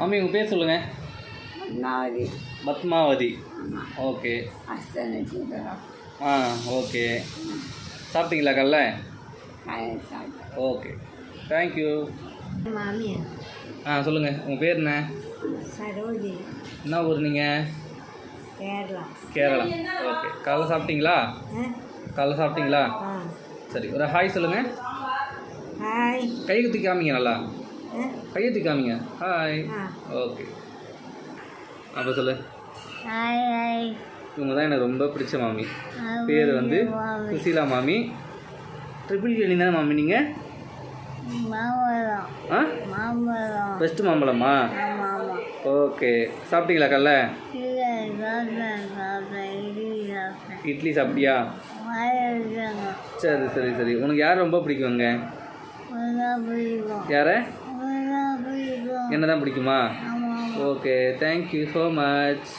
மாமி உங்கள் பேர் சொல்லுங்கள். பத்மாவதி. பத்மாவதி. ஓகே. ஓகே. சாப்பிட்டீங்களா காலைல? Okay, thank you. மாமியா சொல்லுங்கள். உங்கள் பேர் என்ன? சரோஜி. என்ன ஊர் நீங்கள்? கேரளா. கேரளா. ஓகே. காலைல சாப்பிட்டீங்களா? காலைல சாப்பிட்டீங்களா? சரி, ஒரு ஹாய் சொல்லுங்கள். ஹாய். கை குத்தி காமிங்க. நல்லா கையை தூக்கி காமிங்க. ஹாய். ஓகே. அப்போ சொல்லு. Hi hi. இவங்க தான் எனக்கு ரொம்ப பிடிச்ச மாமி. பேர் வந்து சுசீலா மாமி. ட்ரிபிள் கேணி தானே மாமி நீங்கள்? மாம்பழம். பெஸ்ட்டு மாம்பழமா? ஓகே. சாப்பிட்டீங்களா காலைல? இட்லி சாப்பிட்டியா? சரி சரி சரி. உனக்கு யார் ரொம்ப பிடிக்குங்க? யாரை? என்ன தான் பிடிக்குமா? Okay, thank you so much.